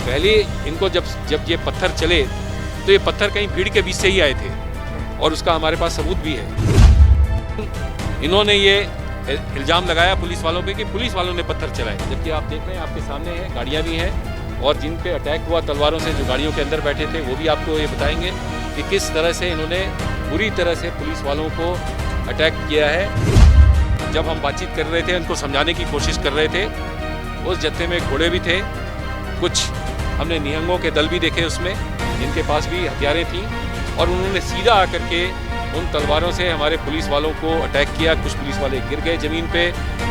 पहले इनको जब ये पत्थर चले तो ये पत्थर कहीं भीड़ के बीच से ही आए थे और उसका हमारे पास सबूत भी है। इन्होंने ये इल्ज़ाम लगाया पुलिस वालों पे कि पुलिस वालों ने पत्थर चलाए, जबकि आप देख रहे हैं आपके सामने है गाड़ियाँ भी हैं और जिन पे अटैक हुआ तलवारों से, जो गाड़ियों के अंदर बैठे थे, वो भी आपको ये बताएंगे कि किस तरह से इन्होंने बुरी तरह से पुलिस वालों को अटैक किया है। जब हम बातचीत कर रहे थे, उनको समझाने की कोशिश कर रहे थे, उस जत्थे में घोड़े भी थे, कुछ हमने निहंगों के दल भी देखे उसमें, जिनके पास भी हथियारें थीं, और उन्होंने सीधा आकर के उन तलवारों से हमारे पुलिस वालों को अटैक किया। कुछ पुलिस वाले गिर गए ज़मीन पे,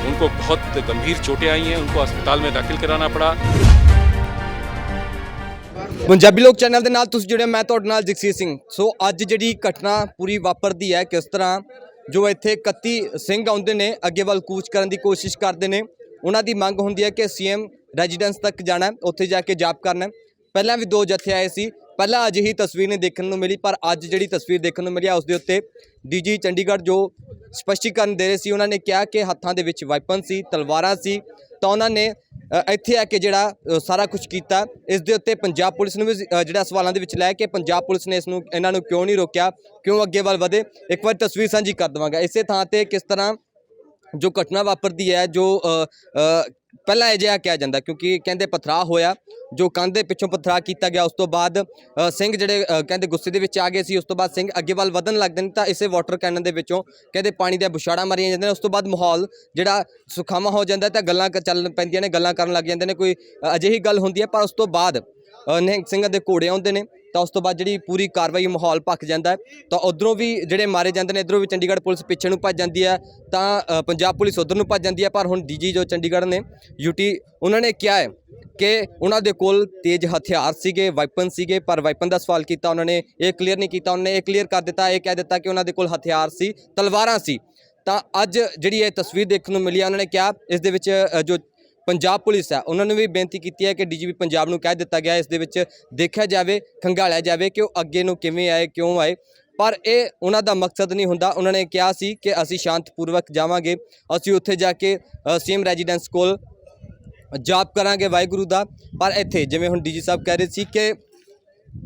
उनको बहुत गंभीर चोटें आई हैं, उनको अस्पताल में दाखिल कराना पड़ा। पंजाबी लोक चैनल ਦੇ ਨਾਲ ਤੁਸੀਂ ਜੁੜੇ, ਮੈਂ ਤੁਹਾਡੇ ਨਾਲ ਜਗਸੀਰ ਸਿੰਘ। ਸੋ ਅੱਜ ਜਿਹੜੀ ਘਟਨਾ ਪੂਰੀ ਵਾਪਰਦੀ ਹੈ, ਕਿਸ ਤਰ੍ਹਾਂ ਜੋ ਇੱਥੇ 31 ਸਿੰਘ ਆਉਂਦੇ ਨੇ, ਅੱਗੇ ਵੱਲ ਕੂਚ ਕਰਨ ਦੀ ਕੋਸ਼ਿਸ਼ ਕਰਦੇ ਨੇ। ਉਹਨਾਂ ਦੀ ਮੰਗ ਹੁੰਦੀ ਹੈ ਕਿ ਸੀਐਮ ਰੈਜ਼ੀਡੈਂਸ ਤੱਕ ਜਾਣਾ, ਉੱਥੇ ਜਾ ਕੇ ਜਾਪ ਕਰਨਾ। ਪਹਿਲਾਂ ਵੀ 2 ਜਥੇ ਆਏ ਸੀ, ਪਹਿਲਾਂ ਅਜਿਹੀ ਤਸਵੀਰ ਨਹੀਂ ਦੇਖਣ ਨੂੰ ਮਿਲੀ, ਪਰ ਅੱਜ ਜਿਹੜੀ ਤਸਵੀਰ ਦੇਖਣ ਨੂੰ ਮਿਲੀ ਆ ਉਸ ਦੇ ਉੱਤੇ ਡੀਜੀ ਚੰਡੀਗੜ੍ਹ ਜੋ ਸਪਸ਼ਟੀਕਰਨ ਦੇ ਰਹੇ ਸੀ, ਉਹਨਾਂ ਨੇ ਕਿਹਾ ਕਿ ਹੱਥਾਂ ਦੇ ਵਿੱਚ ਵਾਈਪਨ ਸੀ, ਤਲਵਾਰਾਂ ਸੀ, ਤਾਂ ਉਹਨਾਂ ਨੇ ਇੱਥੇ ਆ ਕੇ ਜਿਹੜਾ ਸਾਰਾ ਕੁਝ ਕੀਤਾ। ਇਸ ਦੇ ਉੱਤੇ ਪੰਜਾਬ ਪੁਲਿਸ ਨੂੰ ਵੀ ਜਿਹੜਾ ਸਵਾਲਾਂ ਦੇ ਵਿੱਚ ਲੈ ਕੇ ਪੰਜਾਬ ਪੁਲਿਸ ਨੇ ਇਹਨਾਂ ਨੂੰ ਕਿਉਂ ਨਹੀਂ ਰੋਕਿਆ, ਕਿਉਂ ਅੱਗੇ ਵੱਲ ਵਧੇ, ਇੱਕ ਵਾਰ ਤਸਵੀਰ ਸਾਂਝੀ ਕਰ ਦੇਵਾਂਗਾ। ਇਸੇ ਥਾਂ 'ਤੇ ਕਿਸ ਤਰ੍ਹਾਂ ਜੋ ਘਟਨਾ ਵਾਪਰਦੀ ਹੈ, ਜੋ ਪਹਿਲਾਂ ਅਜਿਹਾ ਕਿਹਾ ਜਾਂਦਾ ਕਿਉਂਕਿ ਕਹਿੰਦੇ ਪਥਰਾਅ ਹੋਇਆ, ਜੋ ਕੰਧ ਦੇ ਪਿੱਛੋਂ ਪਥਰਾਅ ਕੀਤਾ ਗਿਆ, ਉਸ ਤੋਂ ਬਾਅਦ ਸਿੰਘ ਜਿਹੜੇ ਕਹਿੰਦੇ ਗੁੱਸੇ ਦੇ ਵਿੱਚ ਆ ਗਏ ਸੀ। ਉਸ ਤੋਂ ਬਾਅਦ ਸਿੰਘ ਅੱਗੇ ਵੱਲ ਵਧਣ ਲੱਗਦੇ ਨੇ ਤਾਂ ਇਸੇ ਵਾਟਰ ਕੈਨਨ ਦੇ ਵਿੱਚੋਂ ਕਹਿੰਦੇ ਪਾਣੀ ਦੀਆਂ ਬੁਛਾੜਾਂ ਮਾਰੀਆਂ ਜਾਂਦੀਆਂ ਨੇ। ਉਸ ਤੋਂ ਬਾਅਦ ਮਾਹੌਲ ਜਿਹੜਾ ਸੁਖਾਵਾਂ ਹੋ ਜਾਂਦਾ ਤਾਂ ਗੱਲਾਂ ਚੱਲ ਪੈਂਦੀਆਂ ਨੇ, ਗੱਲਾਂ ਕਰਨ ਲੱਗ ਜਾਂਦੇ ਨੇ, ਕੋਈ ਅਜਿਹੀ ਗੱਲ ਹੁੰਦੀ ਹੈ। ਪਰ ਉਸ ਤੋਂ ਬਾਅਦ ਨਿਹੰਗ ਸਿੰਘਾਂ ਦੇ ਘੋੜੇ ਆਉਂਦੇ ਨੇ ਤਾਂ ਉਸ ਤੋਂ ਬਾਅਦ ਜਿਹੜੀ ਪੂਰੀ ਕਾਰਵਾਈ ਮਾਹੌਲ ਭੱਖ ਜਾਂਦਾ ਹੈ। ਤਾਂ ਉੱਧਰੋਂ ਵੀ ਜਿਹੜੇ ਮਾਰੇ ਜਾਂਦੇ ਨੇ, ਇੱਧਰੋਂ ਵੀ ਚੰਡੀਗੜ੍ਹ ਪੁਲਿਸ ਪਿੱਛੇ ਨੂੰ ਭੱਜ ਜਾਂਦੀ ਹੈ, ਤਾਂ ਪੰਜਾਬ ਪੁਲਿਸ ਉੱਧਰ ਨੂੰ ਭੱਜ ਜਾਂਦੀ ਹੈ। ਪਰ ਹੁਣ ਡੀਜੀ ਜੋ ਚੰਡੀਗੜ੍ਹ ਨੇ ਯੂਟੀ, ਉਹਨਾਂ ਨੇ ਕਿਹਾ ਹੈ ਕਿ ਉਹਨਾਂ ਦੇ ਕੋਲ ਤੇਜ਼ ਹਥਿਆਰ ਸੀਗੇ, ਵਾਈਪਨ ਸੀਗੇ, ਪਰ ਵਾਈਪਨ ਦਾ ਸਵਾਲ ਕੀਤਾ ਉਹਨਾਂ ਨੇ, ਇਹ ਕਲੀਅਰ ਨਹੀਂ ਕੀਤਾ। ਉਹਨਾਂ ਨੇ ਇਹ ਕਲੀਅਰ ਕਰ ਦਿੱਤਾ, ਇਹ ਕਹਿ ਦਿੱਤਾ ਕਿ ਉਹਨਾਂ ਦੇ ਕੋਲ ਹਥਿਆਰ ਸੀ, ਤਲਵਾਰਾਂ ਸੀ। ਤਾਂ ਅੱਜ ਜਿਹੜੀ ਇਹ ਤਸਵੀਰ ਦੇਖਣ ਨੂੰ ਮਿਲੀ ਆ, ਉਹਨਾਂ ਨੇ ਕਿਹਾ ਇਸ ਦੇ ਵਿੱਚ ਜੋ ਪੰਜਾਬ ਪੁਲਿਸ ਹੈ ਉਹਨਾਂ ਨੂੰ ਵੀ ਬੇਨਤੀ ਕੀਤੀ ਹੈ ਕਿ ਡੀਜੀਪੀ ਪੰਜਾਬ ਨੂੰ ਕਹਿ ਦਿੱਤਾ ਗਿਆ ਇਸ ਦੇ ਵਿੱਚ ਦੇਖਿਆ ਜਾਵੇ, ਖੰਗਾਲਿਆ ਜਾਵੇ ਕਿ ਉਹ ਅੱਗੇ ਨੂੰ ਕਿਵੇਂ ਆਏ, ਕਿਉਂ ਆਏ। ਪਰ ਇਹ ਉਹਨਾਂ ਦਾ ਮਕਸਦ ਨਹੀਂ ਹੁੰਦਾ। ਉਹਨਾਂ ਨੇ ਕਿਹਾ ਸੀ ਕਿ ਅਸੀਂ ਸ਼ਾਂਤਪੂਰਵਕ ਜਾਵਾਂਗੇ, ਅਸੀਂ ਉੱਥੇ ਜਾ ਕੇ ਸੀਐਮ ਰੈਜ਼ੀਡੈਂਸ ਕੋਲ ਜਾਪ ਕਰਾਂਗੇ ਵਾਹਿਗੁਰੂ ਦਾ। ਪਰ ਇੱਥੇ ਜਿਵੇਂ ਹੁਣ ਡੀਜੀ ਸਾਹਿਬ ਕਹਿ ਰਹੇ ਸੀ ਕਿ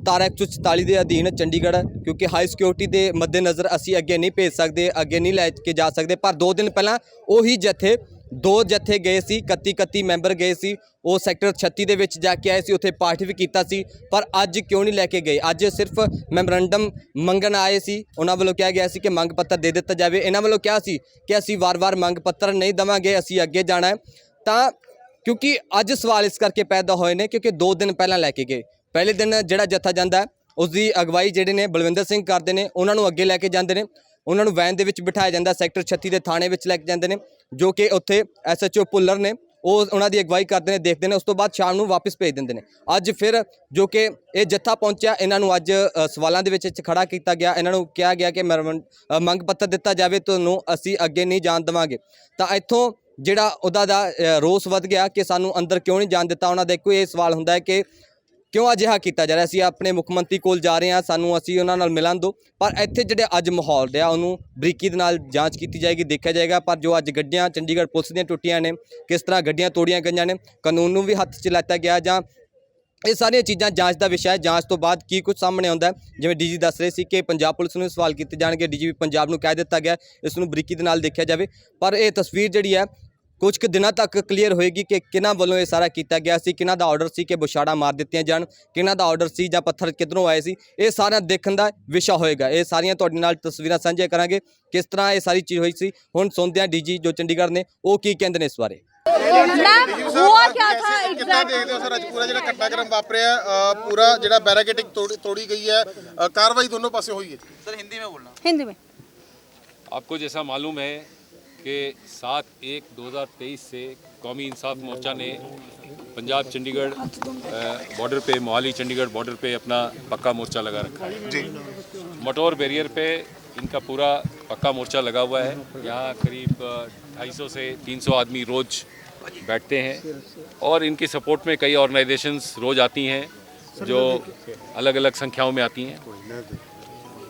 ਧਾਰਾ 144 ਦੇ ਅਧੀਨ ਚੰਡੀਗੜ੍ਹ ਕਿਉਂਕਿ ਹਾਈ ਸਿਕਿਉਰਿਟੀ ਦੇ ਮੱਦੇਨਜ਼ਰ ਅਸੀਂ ਅੱਗੇ ਨਹੀਂ ਭੇਜ ਸਕਦੇ, ਅੱਗੇ ਨਹੀਂ ਲੈ ਕੇ ਜਾ ਸਕਦੇ। ਪਰ 2 ਦਿਨ ਪਹਿਲਾਂ ਉਹੀ ਜਥੇ 2 ਜਥੇ ਗਏ ਸੀ, 31 ਮੈਂਬਰ ਗਏ ਸੀ, ਉਹ ਸੈਕਟਰ 36 ਦੇ ਵਿੱਚ ਜਾ ਕੇ ਆਏ ਸੀ, ਉੱਥੇ ਪਾਠ ਵੀ ਕੀਤਾ ਸੀ। ਪਰ ਅੱਜ ਕਿਉਂ ਨਹੀਂ ਲੈ ਕੇ ਗਏ? ਅੱਜ ਸਿਰਫ ਮੈਮੋਰੰਡਮ ਮੰਗਣ ਆਏ ਸੀ। ਉਹਨਾਂ ਵੱਲੋਂ ਕਿਹਾ ਗਿਆ ਸੀ ਕਿ ਮੰਗ ਪੱਤਰ ਦੇ ਦਿੱਤਾ ਜਾਵੇ। ਇਹਨਾਂ ਵੱਲੋਂ ਕਿਹਾ ਸੀ ਕਿ ਅਸੀਂ ਵਾਰ-ਵਾਰ ਮੰਗ ਪੱਤਰ ਨਹੀਂ ਦੇਵਾਂਗੇ, ਅਸੀਂ ਅੱਗੇ ਜਾਣਾ ਹੈ। ਤਾਂ ਕਿਉਂਕਿ ਅੱਜ ਸਵਾਲ ਇਸ ਕਰਕੇ ਪੈਦਾ ਹੋਏ ਨੇ ਕਿਉਂਕਿ 2 ਦਿਨ ਪਹਿਲਾਂ ਲੈ ਕੇ ਗਏ। ਪਹਿਲੇ ਦਿਨ ਜਿਹੜਾ ਜਥਾ ਜਾਂਦਾ ਉਸ ਦੀ ਅਗਵਾਈ ਜਿਹੜੇ ਨੇ ਬਲਵਿੰਦਰ ਸਿੰਘ ਕਰਦੇ ਨੇ, ਉਹਨਾਂ ਨੂੰ ਅੱਗੇ ਲੈ ਕੇ ਜਾਂਦੇ ਨੇ, ਉਹਨਾਂ ਨੂੰ ਵੈਨ ਦੇ ਵਿੱਚ ਬਿਠਾਇਆ ਜਾਂਦਾ, ਸੈਕਟਰ 36 ਦੇ ਥਾਣੇ ਵਿੱਚ ਲੈ ਕੇ ਜਾਂਦੇ ਨੇ, ਜੋ ਕਿ ਉੱਥੇ SHO ਭੁੱਲਰ ਨੇ, ਉਹ ਉਹਨਾਂ ਦੀ ਅਗਵਾਈ ਕਰਦੇ ਨੇ, ਦੇਖਦੇ ਨੇ। ਉਸ ਤੋਂ ਬਾਅਦ ਸ਼ਾਮ ਨੂੰ ਵਾਪਸ ਭੇਜ ਦਿੰਦੇ ਨੇ। ਅੱਜ ਫਿਰ ਜੋ ਕਿ ਇਹ ਜੱਥਾ ਪਹੁੰਚਿਆ, ਇਹਨਾਂ ਨੂੰ ਅੱਜ ਸਵਾਲਾਂ ਦੇ ਵਿੱਚ ਖੜਾ ਕੀਤਾ ਗਿਆ। ਇਹਨਾਂ ਨੂੰ ਕਿਹਾ ਗਿਆ ਕਿ ਮੰਗ ਪੱਤਰ ਦਿੱਤਾ ਜਾਵੇ, ਤੁਹਾਨੂੰ ਅਸੀਂ ਅੱਗੇ ਨਹੀਂ ਜਾਣ ਦੇਵਾਂਗੇ। ਤਾਂ ਇੱਥੋਂ ਜਿਹੜਾ ਉਹਦਾ ਦਾ ਰੋਸ ਵੱਧ ਗਿਆ ਕਿ ਸਾਨੂੰ ਅੰਦਰ ਕਿਉਂ ਨਹੀਂ ਜਾਣ ਦਿੱਤਾ। ਉਹਨਾਂ ਦਾ ਇੱਕੋ ਇਹ ਸਵਾਲ ਹੁੰਦਾ ਹੈ ਕਿ ਕਿਉਂ ਅਜਿਹਾ ਕੀਤਾ ਜਾ ਰਿਹਾ? ਅਸੀਂ ਆਪਣੇ ਮੁੱਖ ਮੰਤਰੀ ਕੋਲ ਜਾ ਰਹੇ ਹਾਂ, ਸਾਨੂੰ ਅਸੀਂ ਉਹਨਾਂ ਨਾਲ ਮਿਲਣ ਦਿਓ। ਪਰ ਇੱਥੇ ਜਿਹੜੇ ਅੱਜ ਮਾਹੌਲ ਰਿਹਾ ਉਹਨੂੰ ਬਰੀਕੀ ਦੇ ਨਾਲ ਜਾਂਚ ਕੀਤੀ ਜਾਏਗੀ, ਦੇਖਿਆ ਜਾਏਗਾ। ਪਰ ਜੋ ਅੱਜ ਗੱਡੀਆਂ ਚੰਡੀਗੜ੍ਹ ਪੁਲਿਸ ਦੀਆਂ ਟੁੱਟੀਆਂ ਨੇ, ਕਿਸ ਤਰ੍ਹਾਂ ਗੱਡੀਆਂ ਤੋੜੀਆਂ ਗਈਆਂ ਨੇ, ਕਾਨੂੰਨ ਨੂੰ ਵੀ ਹੱਥ 'ਚ ਲੈਤਾ ਗਿਆ, ਜਾਂ ਇਹ ਸਾਰੀਆਂ ਚੀਜ਼ਾਂ ਜਾਂਚ ਦਾ ਵਿਸ਼ਾ ਹੈ। ਜਾਂਚ ਤੋਂ ਬਾਅਦ ਕੀ ਕੁਝ ਸਾਹਮਣੇ ਆਉਂਦਾ, ਜਿਵੇਂ ਡੀਜੀ ਦੱਸ ਰਹੇ ਸੀ ਕਿ ਪੰਜਾਬ ਪੁਲਿਸ ਨੂੰ ਸਵਾਲ ਕੀਤੇ ਜਾਣਗੇ, ਡੀਜੀਪੀ ਪੰਜਾਬ ਨੂੰ ਕਹਿ ਦਿੱਤਾ ਗਿਆ ਇਸ ਨੂੰ ਬਰੀਕੀ ਦੇ ਨਾਲ ਦੇਖਿਆ ਜਾਵੇ। ਪਰ ਇਹ ਤਸਵੀਰ ਜਿਹੜੀ ਹੈ ਕੁਝ ਕੁ ਦਿਨਾਂ ਤੱਕ ਕਲੀਅਰ ਹੋਏਗੀ ਕਿ ਕਿਹਨਾਂ ਵੱਲੋਂ ਇਹ ਸਾਰਾ ਕੀਤਾ ਗਿਆ ਸੀ, ਕਿਹਨਾਂ ਦਾ ਆਰਡਰ ਸੀ ਕਿ ਬੁਛਾੜਾਂ ਮਾਰ ਦਿੱਤੀਆਂ ਜਾਣ, ਕਿਹਨਾਂ ਦਾ ਆਰਡਰ ਸੀ ਜਾਂ ਪੱਥਰ ਕਿੱਧਰੋਂ ਆਏ ਸੀ। ਇਹ ਸਾਰਾ ਦੇਖਣ ਦਾ ਵਿਸ਼ਾ ਹੋਏਗਾ। ਇਹ ਸਾਰੀਆਂ ਤੁਹਾਡੇ ਨਾਲ ਤਸਵੀਰਾਂ ਸਾਂਝੀਆਂ ਕਰਾਂਗੇ ਕਿਸ ਤਰ੍ਹਾਂ ਇਹ ਸਾਰੀ ਚੀਜ਼ ਹੋਈ ਸੀ। ਹੁਣ ਸੁਣਦੇ ਹਾਂ ਡੀਜੀ ਜੋ ਚੰਡੀਗੜ੍ਹ ਨੇ ਉਹ ਕੀ ਕਹਿੰਦੇ ਨੇ ਇਸ ਬਾਰੇ। हुआ क्या था ਕਿੱਦਾਂ ਦੇਖਦੇ ਹੋ ਸਰ ਅੱਜ ਪੂਰਾ ਜਿਹੜਾ ਘਟਨਾਕ੍ਰਮ ਵਾਪਰਿਆ, ਪੂਰਾ ਜਿਹੜਾ ਬੈਰੀਕੇਡਿੰਗ ਤੋੜੀ ਗਈ ਹੈ, ਕਾਰਵਾਈ ਦੋਨੋਂ ਪਾਸੇ ਹੋਈ ਹੈ? ਸਰ हिंदी में बोलना। हिंदी में। आपको जैसा मालूम है कि 7/1/2023 से कौमी इंसाफ मोर्चा ने पंजाब चंडीगढ़ बॉर्डर पे, मोहाली चंडीगढ़ बॉर्डर पे अपना पक्का मोर्चा लगा रखा है जी। मटोर बैरियर पे इनका पूरा पक्का मोर्चा लगा हुआ है। यहाँ करीब 250 से 300 आदमी रोज़ बैठते हैं और इनकी सपोर्ट में कई ऑर्गेनाइजेशंस रोज़ आती हैं जो अलग अलग संख्याओं में आती हैं।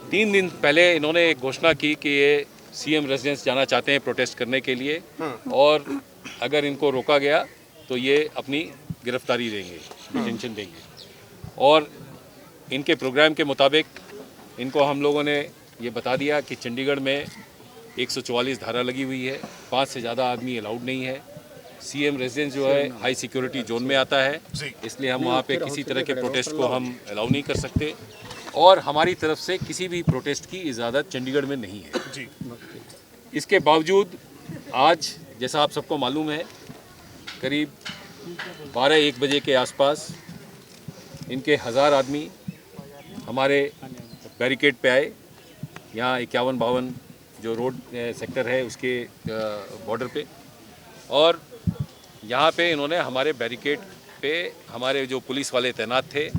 3 दिन पहले इन्होंने एक घोषणा की कि ये सीएम रेजिडेंस जाना चाहते हैं प्रोटेस्ट करने के लिए, और अगर इनको रोका गया तो ये अपनी गिरफ्तारी देंगे। डिटेंशन देंगे। और इनके प्रोग्राम के मुताबिक इनको हम लोगों ने ये बता दिया कि चंडीगढ़ में 144 धारा लगी हुई है, 5 से ज़्यादा आदमी अलाउड नहीं है। सीएम रेजिडेंस जो है हाई सिक्योरिटी जोन में आता है, इसलिए हम वहाँ पे किसी तरह के प्रोटेस्ट को हम अलाउ नहीं कर सकते और हमारी तरफ से किसी भी प्रोटेस्ट की इजाज़त चंडीगढ़ में नहीं है। इसके बावजूद आज जैसा आप सबको मालूम है करीब 12-1 बजे के आसपास इनके 1000 आदमी हमारे बैरिकेड पे आए, यहाँ 51-52 जो रोड सेक्टर है उसके बॉर्डर पे, और यहाँ पे इन्होंने हमारे बैरिकेड पे हमारे जो पुलिस वाले तैनात थे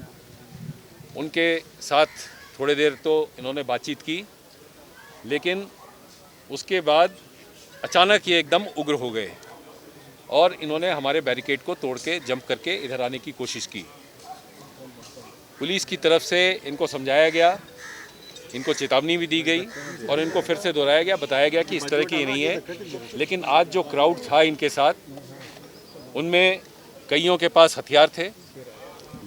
उनके साथ थोड़ी देर तो इन्होंने बातचीत की, लेकिन उसके बाद अचानक ये एकदम उग्र हो गए और इन्होंने हमारे बैरिकेड को तोड़ के जंप करके इधर आने की कोशिश की। पुलिस की तरफ से इनको समझाया गया, इनको चेतावनी भी दी गई और इनको फिर से दोहराया गया, बताया गया कि इस तरह की नहीं है। लेकिन आज जो क्राउड था इनके साथ, उनमें कईयों के पास हथियार थे,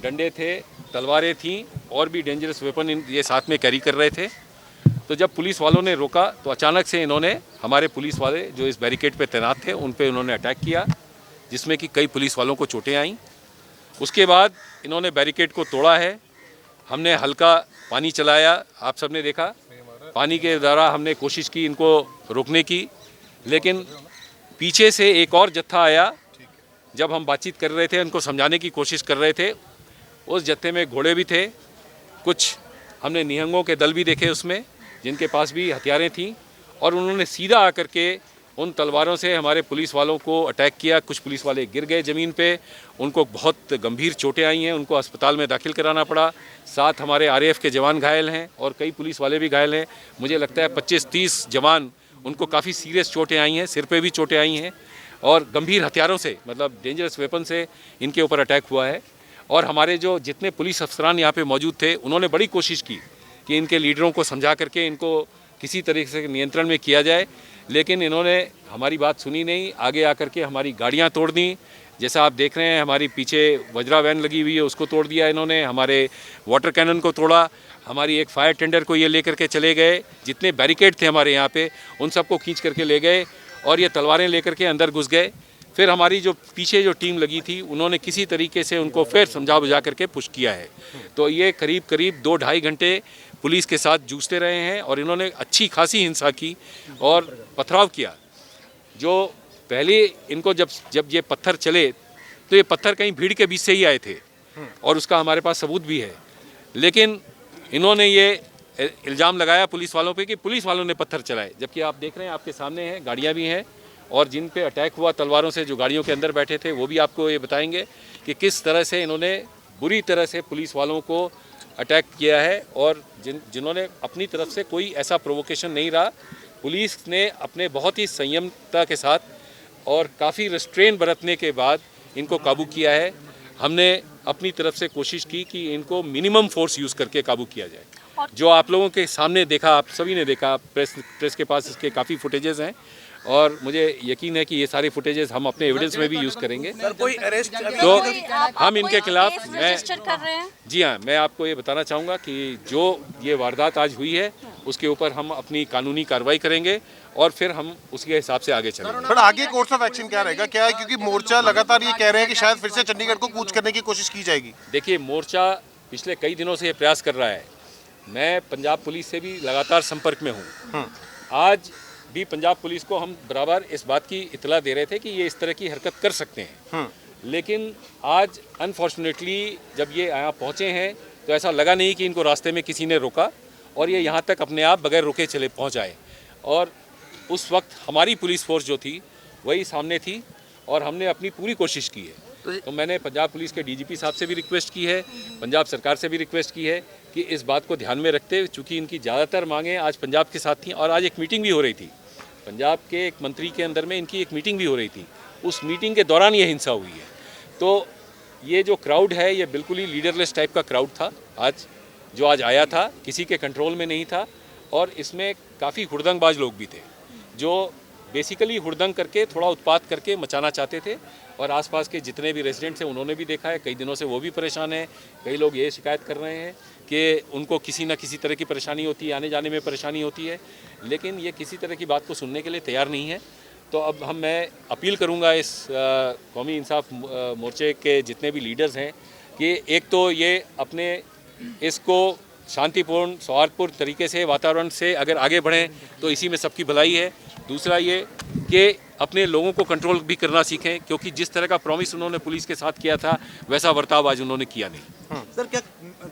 डंडे थे, तलवारें थीं और भी डेंजरस वेपन ये साथ में कैरी कर रहे थे। तो जब पुलिस वालों ने रोका तो अचानक से इन्होंने हमारे पुलिस वाले जो इस बैरिकेड पे तैनात थे उन पे इन्होंने अटैक किया, जिसमें कि कई पुलिस वालों को चोटें आईं। उसके बाद इन्होंने बैरिकेड को तोड़ा है, हमने हल्का पानी चलाया, आप सबने देखा, पानी के द्वारा हमने कोशिश की इनको रोकने की, लेकिन पीछे से एक और जत्था आया। जब हम बातचीत कर रहे थे, उनको समझाने की कोशिश कर रहे थे, उस जत्थे में घोड़े भी थे, कुछ हमने निहंगों के दल भी देखे उसमें जिनके पास भी हथियारें थीं, और उन्होंने सीधा आकर के उन तलवारों से हमारे पुलिस वालों को अटैक किया। कुछ पुलिस वाले गिर गए ज़मीन पे, उनको बहुत गंभीर चोटें आई हैं, उनको अस्पताल में दाखिल कराना पड़ा। साथ हमारे आरएएफ के जवान घायल हैं और कई पुलिस वाले भी घायल हैं। मुझे लगता है 25-30 जवान, उनको काफ़ी सीरियस चोटें आई हैं, सिर पे भी चोटें आई हैं और गंभीर हथियारों से, मतलब डेंजरस वेपन से इनके ऊपर अटैक हुआ है। और हमारे जो जितने पुलिस अफसरान यहाँ पे मौजूद थे, उन्होंने बड़ी कोशिश की कि इनके लीडरों को समझा करके इनको किसी तरीके से नियंत्रण में किया जाए, लेकिन इन्होंने हमारी बात सुनी नहीं। आगे आकर के हमारी गाड़ियाँ तोड़ दी, जैसा आप देख रहे हैं हमारी पीछे वज्रा वैन लगी हुई है उसको तोड़ दिया इन्होंने, हमारे वाटर कैनन को तोड़ा, हमारी एक फायर टेंडर को ये लेकर के चले गए। जितने बैरिकेड थे हमारे यहाँ पे उन सबको खींच करके ले गए और ये तलवारें लेकर के अंदर घुस गए। फिर हमारी जो पीछे जो टीम लगी थी उन्होंने किसी तरीके से उनको फिर समझा बुझा करके पुश किया है। तो ये करीब 2-2.5 घंटे पुलिस के साथ जूझते रहे हैं और इन्होंने अच्छी खासी हिंसा की और पथराव किया। जो पहले इनको जब ये पत्थर चले तो ये पत्थर कहीं भीड़ के बीच से ही आए थे और उसका हमारे पास सबूत भी है, लेकिन इन्होंने ये इल्ज़ाम लगाया पुलिस वालों पे कि पुलिस वालों ने पत्थर चलाए, जबकि आप देख रहे हैं आपके सामने हैं, गाड़ियाँ भी हैं और जिन पे अटैक हुआ तलवारों से, जो गाड़ियों के अंदर बैठे थे, वो भी आपको ये बताएंगे कि किस तरह से इन्होंने बुरी तरह से पुलिस वालों को अटैक किया है और जिन्होंने अपनी तरफ से कोई ऐसा प्रोवोकेशन नहीं रहा। पुलिस ने अपने बहुत ही संयमता के साथ और काफ़ी रेस्ट्रेन बरतने के बाद इनको काबू किया है। हमने अपनी तरफ से कोशिश की कि इनको मिनिमम फोर्स यूज़ करके काबू किया जाए। जो आप लोगों के सामने देखा, आप सभी ने देखा, प्रेस के पास इसके काफ़ी फुटेजेस हैं और मुझे यकीन है कि ये सारे फुटेजेस हम अपने एविडेंस में भी यूज़ करेंगे। सर, कोई अरेस्ट तो हम इनके खिलाफ कर रहे हैं? जी हाँ, मैं आपको ये बताना चाहूँगा कि जो ये वारदात आज हुई है उसके ऊपर हम अपनी कानूनी कार्रवाई करेंगे और फिर हम उसके हिसाब से आगे चलेंगे। पर आगे कोर्स ऑफ एक्शन क्या रहेगा, क्या है, क्योंकि मोर्चा लगातार ये कह रहे हैं कि शायद फिर से चंडीगढ़ को कूच करने की कोशिश की जाएगी। देखिए, मोर्चा पिछले कई दिनों से ये प्रयास कर रहा है। मैं पंजाब पुलिस से भी लगातार संपर्क में हूँ। आज भी पंजाब पुलिस को हम बराबर इस बात की इतला दे रहे थे कि ये इस तरह की हरकत कर सकते हैं, लेकिन आज अनफॉर्चुनेटली जब ये यहाँ पहुँचे हैं तो ऐसा लगा नहीं कि इनको रास्ते में किसी ने रोका और ये यहाँ तक अपने आप बगैर रुके चले पहुँच आए। और उस वक्त हमारी पुलिस फोर्स जो थी वही सामने थी और हमने अपनी पूरी कोशिश की है। तो मैंने पंजाब पुलिस के डीजीपी साहब से भी रिक्वेस्ट की है, पंजाब सरकार से भी रिक्वेस्ट की है कि इस बात को ध्यान में रखते हुए, चूँकि इनकी ज़्यादातर मांगें आज पंजाब के साथ थी और आज एक मीटिंग भी हो रही थी, पंजाब के एक मंत्री के अंदर में इनकी एक मीटिंग भी हो रही थी, उस मीटिंग के दौरान ये हिंसा हुई है। तो ये जो क्राउड है ये बिल्कुल ही लीडरलेस टाइप का क्राउड था जो आज आया था, किसी के कंट्रोल में नहीं था और इसमें काफ़ी हुड़दंगबाज लोग भी थे जो बेसिकली हुड़दंग करके थोड़ा उत्पात करके मचाना चाहते थे और आसपास के जितने भी रेजिडेंट्स हैं उन्होंने भी देखा है, कई दिनों से वो भी परेशान हैं। कई लोग ये शिकायत कर रहे हैं कि उनको किसी न किसी तरह की परेशानी होती है, आने जाने में परेशानी होती है, लेकिन ये किसी तरह की बात को सुनने के लिए तैयार नहीं है। तो अब मैं अपील करूंगा इस कौमी इंसाफ मोर्चे के जितने भी लीडर्स हैं कि एक तो ये अपने इसको शांतिपूर्ण सौहार्दपूर्ण तरीके से वातावरण से अगर आगे बढ़ें तो इसी में सबकी भलाई है। दूसरा ये कि अपने लोगों को कंट्रोल भी करना सीखें, क्योंकि जिस तरह का प्रॉमिस उन्होंने पुलिस के साथ किया था वैसा बर्ताव आज उन्होंने किया नहीं। सर क्या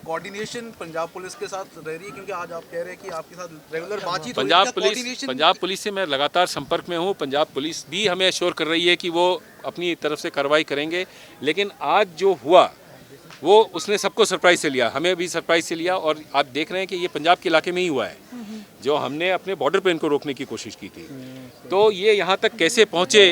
कोऑर्डिनेशन पंजाब पुलिस के साथ रह रही है, क्योंकि आज आप कह रहे हैं कि आपके साथ रेगुलर बातचीत हो रही है? पंजाब पुलिस से मैं लगातार संपर्क में हूँ। पंजाब पुलिस भी हमें एश्योर कर रही है कि वो अपनी तरफ से कार्रवाई करेंगे, लेकिन आज जो हुआ वो उसने सबको सरप्राइज से लिया, हमें भी सरप्राइज से लिया। और आप देख रहे हैं कि ये पंजाब के इलाके में ही हुआ है, जो हमने अपने बॉर्डर पे इनको रोकने की कोशिश की थी। तो ये यहाँ तक कैसे पहुँचे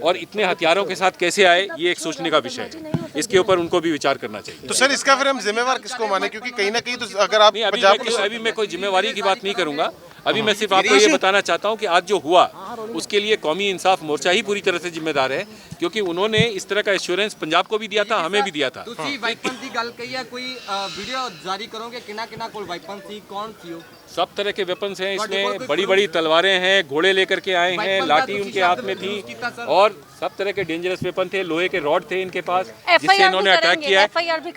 और इतने हथियारों के साथ कैसे आए, ये एक सोचने का विषय है। इसके ऊपर उनको भी विचार करना चाहिए। तो सर इसका फिर हम जिम्मेवार किसको माने, क्योंकि कहीं ना कहीं तो अगर आप नहीं, अभी मैं कोई जिम्मेवारी की बात नहीं करूंगा। अभी मैं सिर्फ आपको ये बताना चाहता हूँ कि आज जो हुआ उसके लिए कौमी इंसाफ मोर्चा ही पूरी तरह से जिम्मेदार है, क्योंकि उन्होंने इस तरह का एश्योरेंस पंजाब को भी दिया था, हमें भी दिया था। ਤੁਸੀਂ ਵਾਈਪਨ ਦੀ ਗੱਲ ਕਹੀ ਹੈ, ਕੋਈ ਵੀਡੀਓ ਜਾਰੀ ਕਰੋਗੇ ਕਿੰਨਾ ਕੋਲ ਵਾਈਪਨ ਸੀ, कौन थी वो? सब तरह के वेपन्स हैं इसमें, बड़ी बड़ी तलवारें हैं, घोड़े लेकर के आए हैं, लाठी उनके हाथ में थी और सब तरह के डेंजरस वेपन थे, लोहे के रॉड थे इनके पास, जिससे इन्होंने अटैक किया है।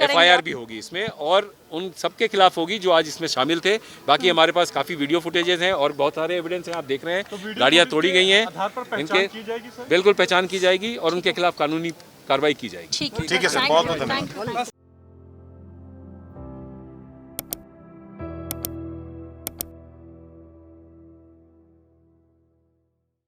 FIR भी होगी इसमें और उन सबके खिलाफ होगी जो आज इसमें शामिल थे। बाकी हमारे पास काफ़ी वीडियो फुटेजेस हैं और बहुत सारे एविडेंस हैं, आप देख रहे हैं। गाड़ियाँ तोड़ी गई हैं, इनके बिल्कुल पहचान की जाएगी और उनके खिलाफ कानूनी कार्रवाई की जाएगी। ठीक है सर, बहुत बहुत धन्यवाद।